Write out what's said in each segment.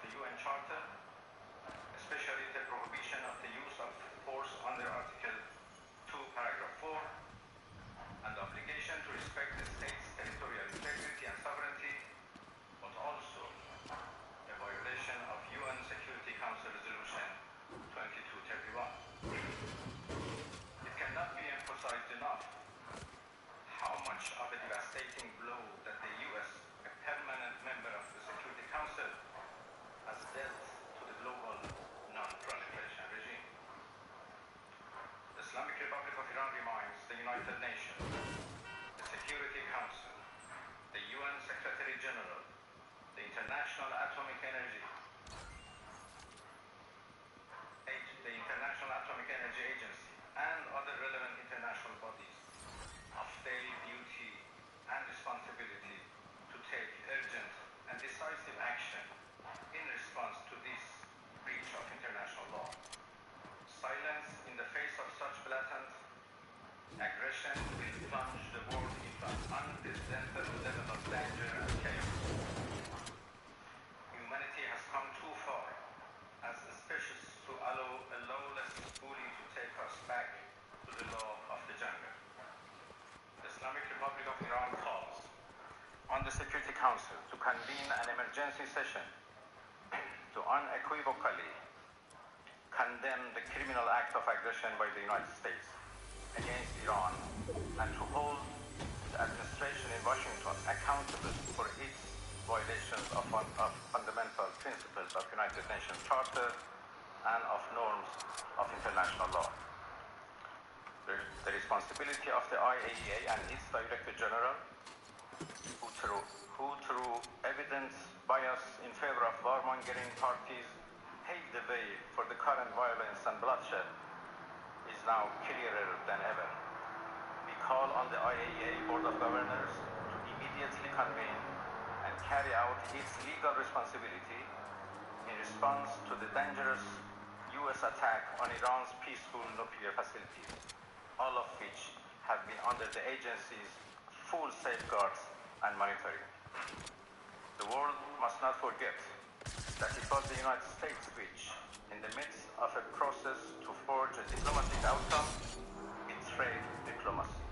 the UN Charter, especially the prohibition of the use of force under Article 2, Paragraph 4, and the obligation to respect the state's territorial integrity and sovereignty, but also a violation of UN Security Council Resolution 2231. It cannot be emphasized enough how much of a devastating blow that the US, a permanent member of the Security Council, has dealt to the global non-proliferation regime. The Islamic Republic of Iran reminds the United Nations, the Security Council, the UN Secretary General, the International Atomic Energy Agency, and other relevant international bodies of their duty and responsibility to take urgent and decisive action in response to this breach of international law. Silence in the face of such blatant aggression will plunge the world into an unprecedented level of danger and chaos. Humanity has come too far as a species to allow a lawless bully to take us back to the law of the jungle. The Islamic Republic of Iran calls on the Security Council to convene an emergency session to unequivocally condemn the criminal act of aggression by the United States against Iran and to hold the administration in Washington accountable for its violations of fundamental principles of United Nations Charter and of norms of international law. The responsibility of the IAEA and its Director General, who through evidence bias in favor of warmongering parties paved the way for the current violence and bloodshed, is now clearer than ever. We call on the IAEA Board of Governors to immediately convene and carry out its legal responsibility in response to the dangerous US attack on Iran's peaceful nuclear facilities, all of which have been under the agency's full safeguards and monitoring. The world must not forget that it was the United States which, in the midst of a process to forge a diplomatic outcome, betrayed diplomacy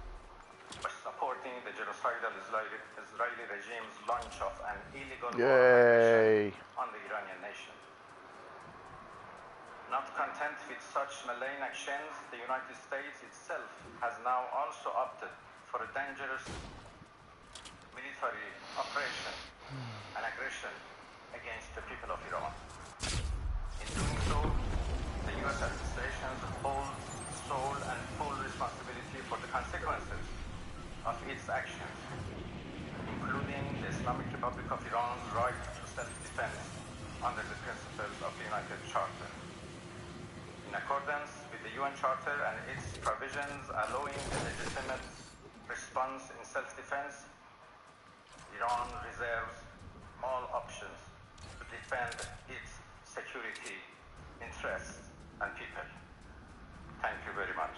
by supporting the genocidal Israeli regime's launch of an illegal war on the Iranian nation. Not content with such malign actions, the United States itself has now also opted for a dangerous military operation and aggression against the people of Iran. In doing so, the US administration holds sole and full responsibility for the consequences of its actions, including the Islamic Republic of Iran's right to self-defense under the principles of the United Charter. In accordance with the UN Charter and its provisions allowing the legitimate response in self-defense, Iran reserves all options to defend its security, interests, and people. Thank you very much.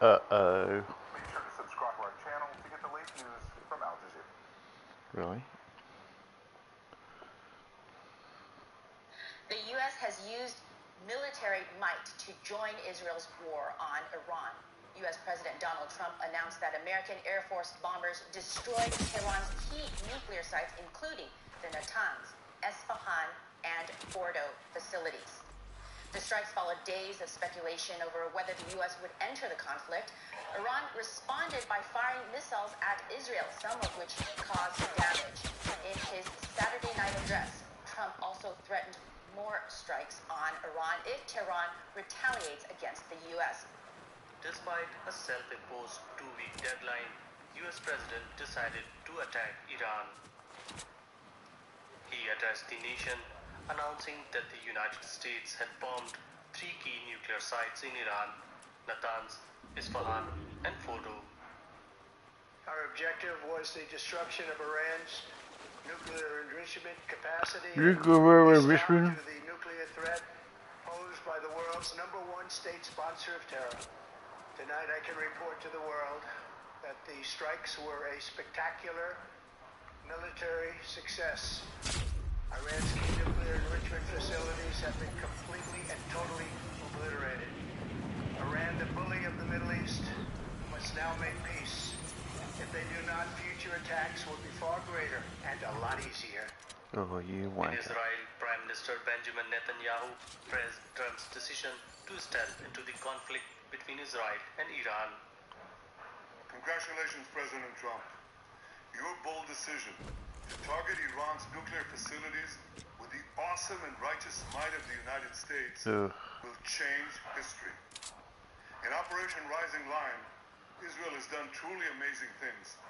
Uh-oh. Make sure to subscribe to our channel to get the latest news from Al Jazeera. Really? The U.S. has used military might to join Israel's war on Iran. U.S. President Donald Trump announced that American Air Force bombers destroyed Tehran's key nuclear sites, including the Natanz, Esfahan, and Fordo facilities. The strikes followed days of speculation over whether the U.S. would enter the conflict. Iran responded by firing missiles at Israel, some of which caused damage. In his Saturday night address, Trump also threatened more strikes on Iran if Tehran retaliates against the U.S. Despite a self-imposed two-week deadline, US President decided to attack Iran. He addressed the nation, announcing that the United States had bombed 3 key nuclear sites in Iran: Natanz, Isfahan, and Fordo. Our objective was the destruction of Iran's nuclear enrichment capacity, to the nuclear threat posed by the world's #1 state sponsor of terror. Tonight I can report to the world that the strikes were a spectacular military success. Iran's key nuclear enrichment facilities have been completely and totally obliterated. Iran, the bully of the Middle East, must now make peace. If they do not, future attacks will be far greater and a lot easier. Oh, you In wanker. Israel, Prime Minister Benjamin Netanyahu praised Trump's decision to step into the conflict between Israel and Iran. Congratulations, President Trump. Your bold decision to target Iran's nuclear facilities with the awesome and righteous might of the United States Ugh. will change history. In Operation Rising Lion, Israel has done truly amazing things.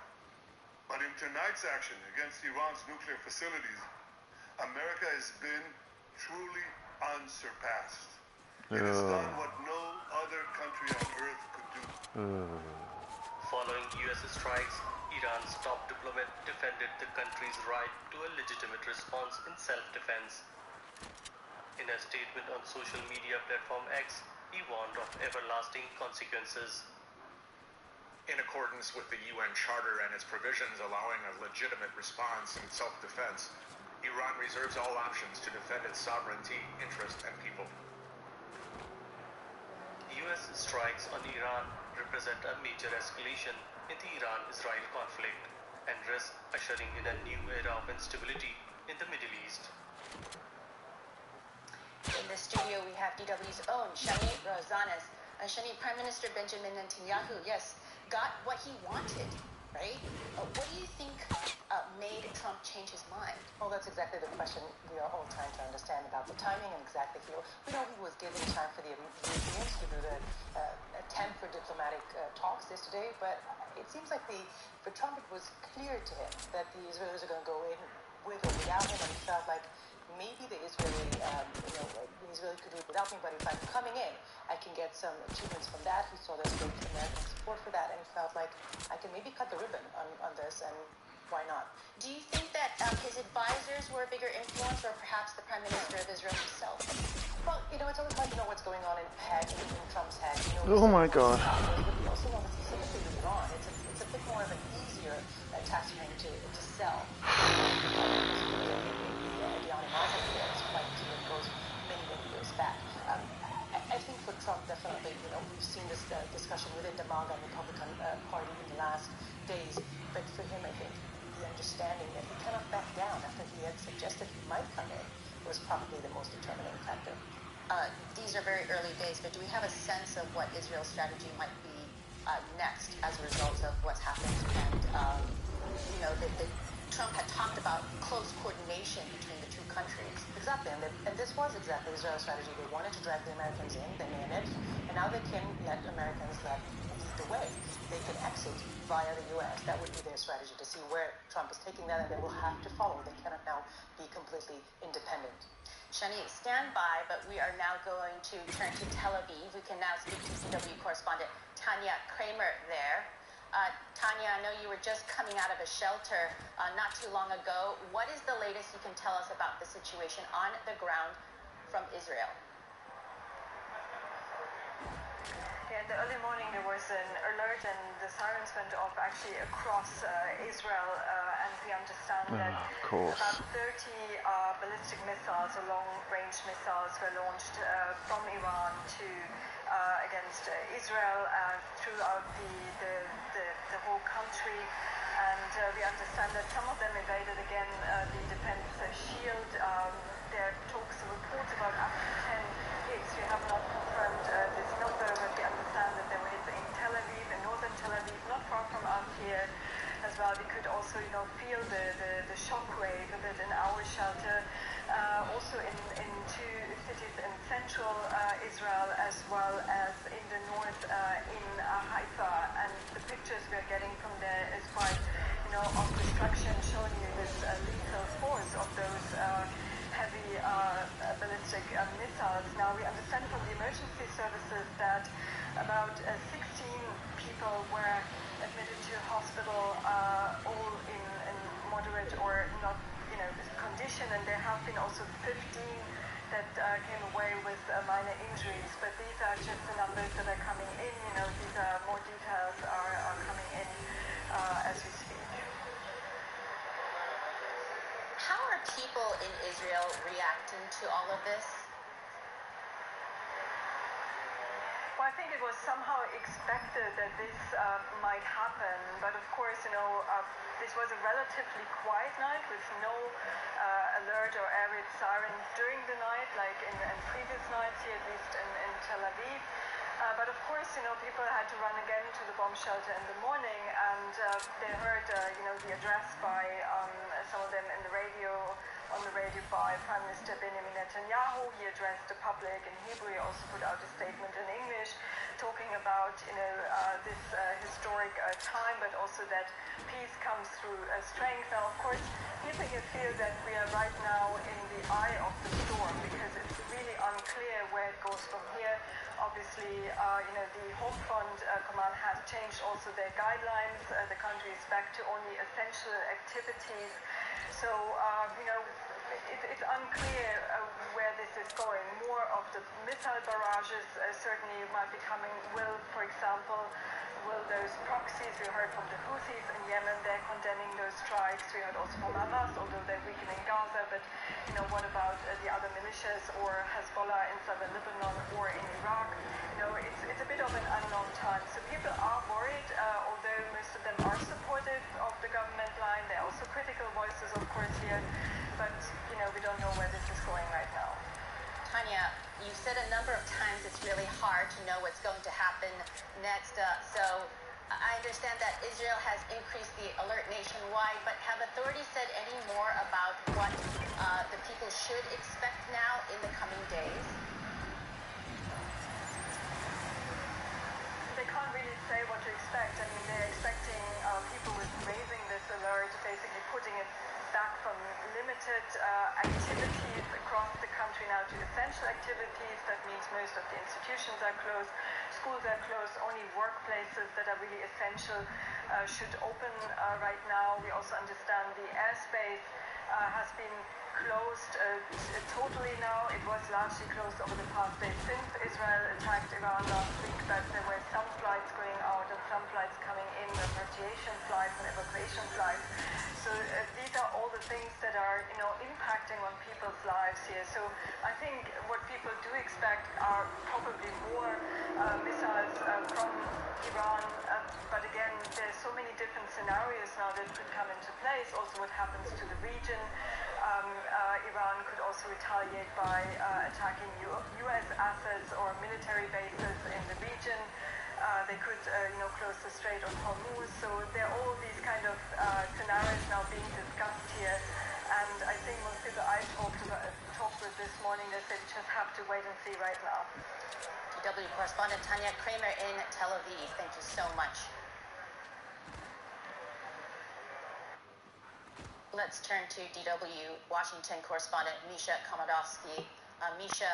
But in tonight's action against Iran's nuclear facilities, America has been truly unsurpassed. It has done what no other country on earth could do. Following US strikes, Iran's top diplomat defended the country's right to a legitimate response in self-defense. In a statement on social media platform X, he warned of everlasting consequences. In accordance with the UN Charter and its provisions allowing a legitimate response in self-defense, Iran reserves all options to defend its sovereignty, interest, and people. US strikes on Iran represent a major escalation in the Iran-Israel conflict and risk ushering in a new era of instability in the Middle East. In the studio, we have DW's own Shani Rosanes. Shani, Prime Minister Benjamin Netanyahu, yes, got what he wanted, right? What do you think made Trump change his mind? Well, that's exactly the question we are all trying to understand about the timing and exactly we know he was given time for the Europeans to do the attempt for diplomatic talks yesterday, but it seems like for Trump it was clear to him that the Israelis are going to go in with or without him, and he felt like maybe the Israeli could do it without me, but if I'm coming in, I can get some achievements from that. He saw there's great American support for that, and he felt like I can maybe cut the ribbon on this, and why not? Do you think that his advisors were a bigger influence, or perhaps the Prime Minister of Israel himself? Well, it's always hard to know what's going on in Trump's head. Oh my God. We also know that specifically with Iran, it's a bit more of an easier task for him to sell. I think for Trump, definitely, we've seen this discussion within the MAGA and Republican Party in the last days. But for him, I think the understanding that he cannot back down after he had suggested he might come in was probably the most determining factor. These are very early days, but do we have a sense of what Israel's strategy might be next as a result of what's happened? And, Trump had talked about close coordination between the two countries. Exactly, and this was exactly Israel's strategy. They wanted to drag the Americans in, they managed, and now they can let Americans lead the way. They can exit via the U.S. That would be their strategy, to see where Trump is taking that, and they will have to follow. They cannot now be completely independent. Shani, stand by, but we are now going to turn to Tel Aviv. We can now speak to CW correspondent Tanya Kramer there. Tanya, I know you were just coming out of a shelter not too long ago. What is the latest you can tell us about the situation on the ground from Israel? Yeah, in the early morning there was an alert and the sirens went off actually across Israel, and we understand that about 30 ballistic missiles or long-range missiles were launched from Iran to against Israel throughout the whole country, and we understand that some of them evaded again the defense shield. There are reports about up to 10 hits. We have not confirmed this number, but we understand that there were hits in Tel Aviv, in northern Tel Aviv, not far from us here as well. We could also feel the shockwave that in our shelter, also in two cities in central Israel as well as in the north in Haifa, and the pictures we are getting from there is quite of destruction, showing you this lethal force of those heavy ballistic missiles. Now we understand from the emergency services that about 16 people were admitted to hospital, all in moderate or not condition, and there have been also 15 that came away with minor injuries, but these are just the numbers that are coming in. These are more details are coming in as we speak. How are people in Israel reacting to all of this? Well, I think it was somehow expected that this might happen, but of course, this was a relatively quiet night with no alert or air raid siren during the night, like in previous nights here, at least in Tel Aviv. But of course, people had to run again to the bomb shelter in the morning, and they heard, the address by some of them on the radio by Prime Minister Benjamin Netanyahu. He addressed the public in Hebrew. He also put out a statement in English talking about, this historic time, but also that peace comes through strength. Now, of course, people here feel that we are right now in the eye of the storm because it's really unclear where it goes from here. Obviously, the Home Front Command has changed also their guidelines. The country is back to only essential activities. So, it's unclear where this is going. More of the missile barrages certainly might be coming. For example, those proxies, we heard from the Houthis in Yemen, they're condemning those strikes. We heard also from Hamas, although they're weakening Gaza. But, what about the other militias or Hezbollah in southern Lebanon or in Iraq? It's a bit of an unknown time. So people are worried, although most of them are supportive of the government line. There are also critical voices, of course, here. But, we don't know where this is going right now. Tanya, you said a number of times it's really hard to know what's going to happen next. So I understand that Israel has increased the alert nationwide, but have authorities said any more about what the people should expect now in the coming days? They can't really say what to expect. I mean, they're expecting people with raising this alert, basically putting it back from limited activities across the country now to essential activities. That means most of the institutions are closed, schools are closed, only workplaces that are really essential should open right now. We also understand the airspace has been closed totally now. It was largely closed over the past days since Israel attacked Iran last week, but there were some flights going out and some flights coming in, repatriation flights and evacuation flights. So these are all the things that are, impacting on people's lives here. So I think what people do expect are probably more missiles from Iran. But again, there's so many different scenarios now that could come into place. Also what happens to the region. Iran could also retaliate by attacking U.S. assets or military bases in the region. They could, close the Strait of Hormuz. So there are all these kind of scenarios now being discussed here. And I think most people I talked with this morning, they said we just have to wait and see right now. DW correspondent Tanya Kramer in Tel Aviv. Thank you so much. Let's turn to DW Washington correspondent Misha Komodowski. Misha,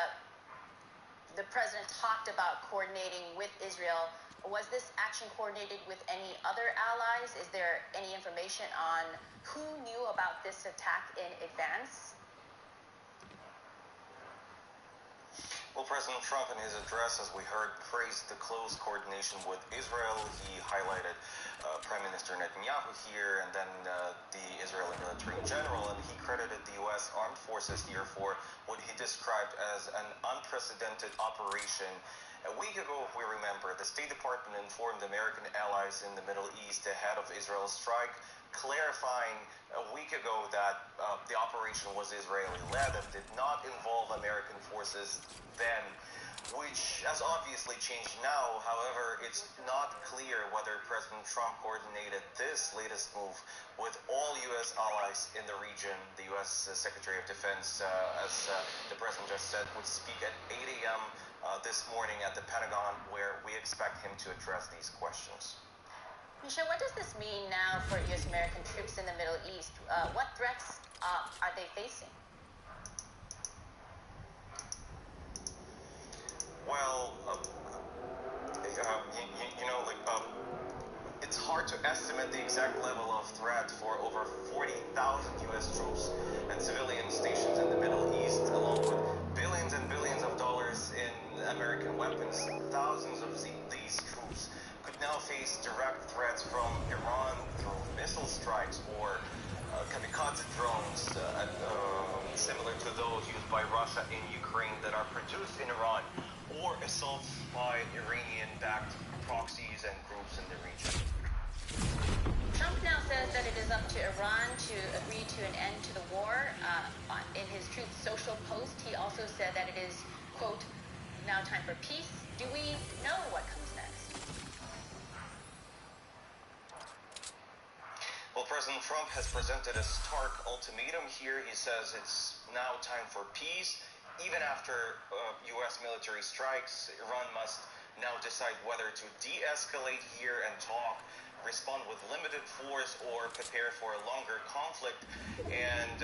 the president talked about coordinating with Israel. Was this action coordinated with any other allies? Is there any information on who knew about this attack in advance? Well, President Trump in his address, as we heard, praised the close coordination with Israel. He highlighted Prime Minister Netanyahu here and then the Israeli military in general, and he credited the U.S. armed forces here for what he described as an unprecedented operation. A week ago, if we remember, the State Department informed American allies in the Middle East ahead of Israel's strike, clarifying a week ago that the operation was Israeli-led and did not involve American forces then, which has obviously changed now. However, it's not clear whether President Trump coordinated this latest move with all U.S. allies in the region. The U.S. Secretary of Defense, as the president just said, would speak at 8 a.m. This morning at the Pentagon, where we expect him to address these questions. Misha, what does this mean now for U.S. American troops in the Middle East? What threats are they facing? Well, it's hard to estimate the exact level of threat for over 40,000 U.S. troops and civilian stations in the Middle East, along with billions and billions of dollars in American weapons. Thousands of these troops could now face direct threats from Iran through missile strikes or kamikaze drones Russia in Ukraine that are produced in Iran, or assaults by Iranian-backed proxies and groups in the region. Trump now says that it is up to Iran to agree to an end to the war. In his Truth Social post, he also said that it is, quote, now time for peace. Do we know what comes next? Well, President Trump has presented a stark ultimatum here. He says it's now time for peace. Even after U.S. military strikes, Iran must now decide whether to de-escalate here and talk, respond with limited force, or prepare for a longer conflict. And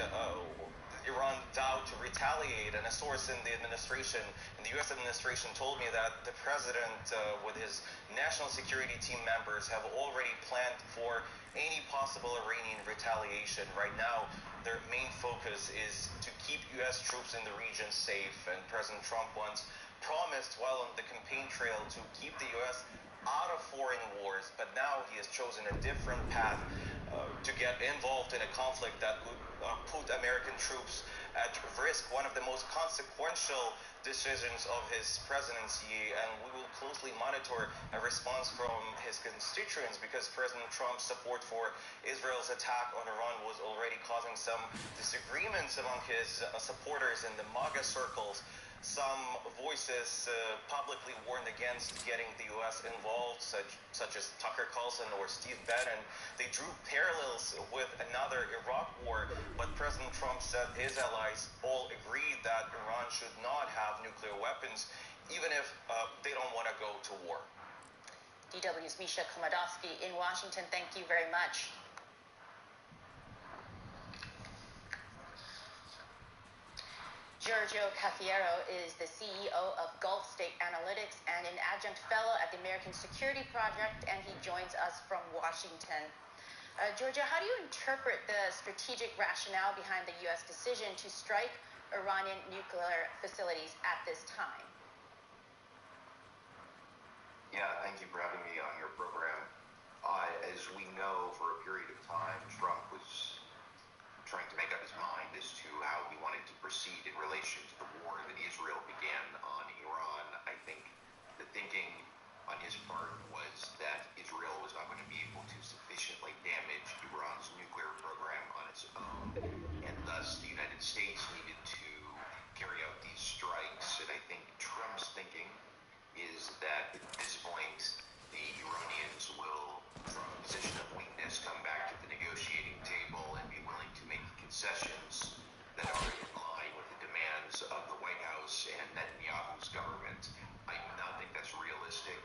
Iran vowed to retaliate, and a source in the administration, in the U.S. administration, told me that the president, with his national security team members, have already planned for any possible Iranian retaliation. Right now, their main focus is to keep U.S. troops in the region safe, and President Trump once promised while on the campaign trail to keep the U.S. out of foreign wars, but now he has chosen a different path to get involved in a conflict that would put American troops at risk. One of the most consequential decisions of his presidency, and we will closely monitor a response from his constituents, because President Trump's support for Israel's attack on Iran was already causing some disagreements among his supporters in the MAGA circles. Some voices publicly warned against getting the U.S. involved, such as Tucker Carlson or Steve Bannon. They drew parallels with another Iraq war, but President Trump said his allies all agreed that Iran should not have nuclear weapons, even if they don't want to go to war. DW's Misha Komodowski in Washington, thank you very much. Giorgio Caffiero is the CEO of Gulf State Analytics and an adjunct fellow at the American Security Project, and he joins us from Washington. Giorgio, how do you interpret the strategic rationale behind the U.S. decision to strike Iranian nuclear facilities at this time? Yeah, thank you for having me on your program. As we know, for a period of time, Trump was trying to make up his mind as to how he wanted to proceed in relation to the war that Israel began on Iran. I think the thinking on his part was that Israel was not going to be able to sufficiently damage Iran's nuclear program on its own, and thus the United States needed to carry out these strikes. And I think Trump's thinking is that at this point, the Iranians will, from a position of weakness, come back to the negotiating table and be willing to make concessions that are in line with the demands of the White House and Netanyahu's government. I do not think that's realistic,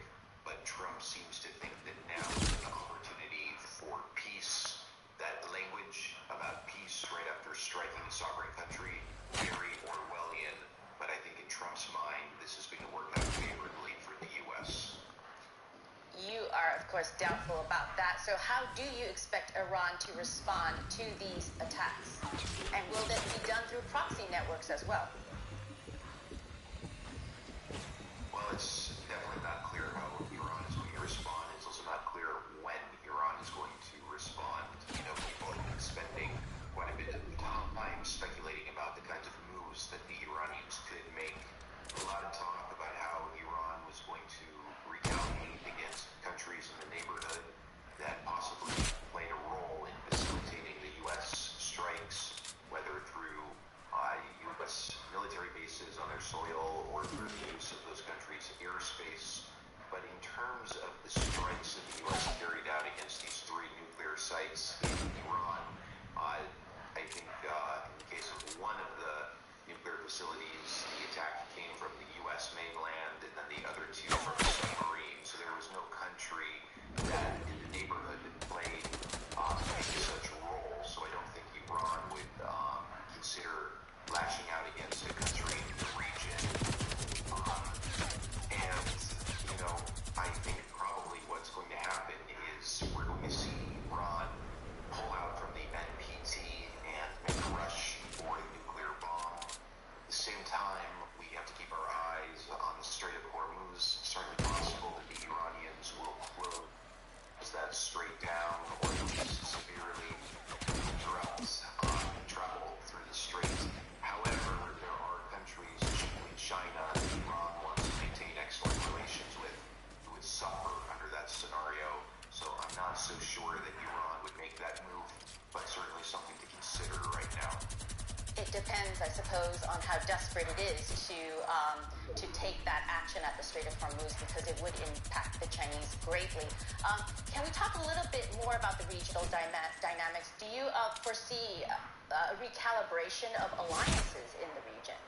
but Trump seems to think that now is an opportunity for peace. That language about peace right after striking a sovereign country, very Orwellian, but I think in Trump's mind, this is going to work out favorably for the U.S. You are, of course, doubtful about that. So how do you expect Iran to respond to these attacks? And will this be done through proxy networks as well? Well, it's definitely not clear how Iran is going to respond. It's also not clear when Iran is going to respond. You know, people have been spending quite a bit of time speculating about the kinds of moves that the Iranians could make. A lot of talk about how Iran was going to retaliate against countries in the neighborhood that possibly played a role in facilitating the U.S. strikes, whether through U.S. military bases on their soil or through the use of those countries' airspace. But in terms of the strikes that the U.S. carried out against these three nuclear sites in Iran, I think in the case of one of the nuclear facilities, the attack came from the U.S. mainland, and then the other two from a submarine. So there was no country that in the neighborhood played any such role. So I don't think Iran would consider lashing out against a country in the region. And, you know, I think probably what's going to happen is we're going to see Iran pull out from the NPT and make a rush for a nuclear bomb. At the same time, sure that Iran would make that move, but certainly something to consider right now. It depends, I suppose, on how desperate it is to take that action at the Strait of Hormuz, because it would impact the Chinese greatly. Can we talk a little bit more about the regional dynamics? Do you foresee a recalibration of alliances in the region?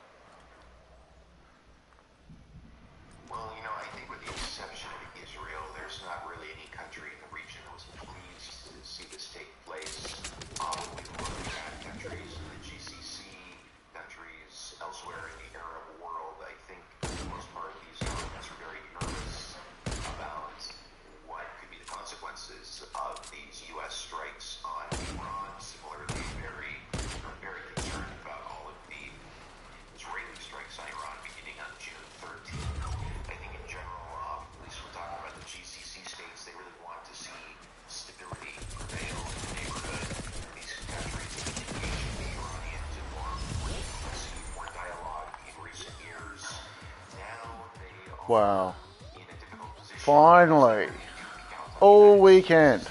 Well, I think with the exception of Israel, there's not really any country in the region that was pleased to see this take place. We look at countries in the GCC, countries elsewhere in the Arab world, I think for the most part these governments are very nervous about what could be the consequences of these U.S. strikes on Iran. Similarly, very concerned about all of the Israeli strikes on Iran beginning on June 13th. I think in general, at least we're talking about the GCC states, they really want to see stability prevail in the neighborhood. These countries have been engaging the Iranians in more dialogue in recent years. Now they are Wow. in a difficult position. Finally. All weekend.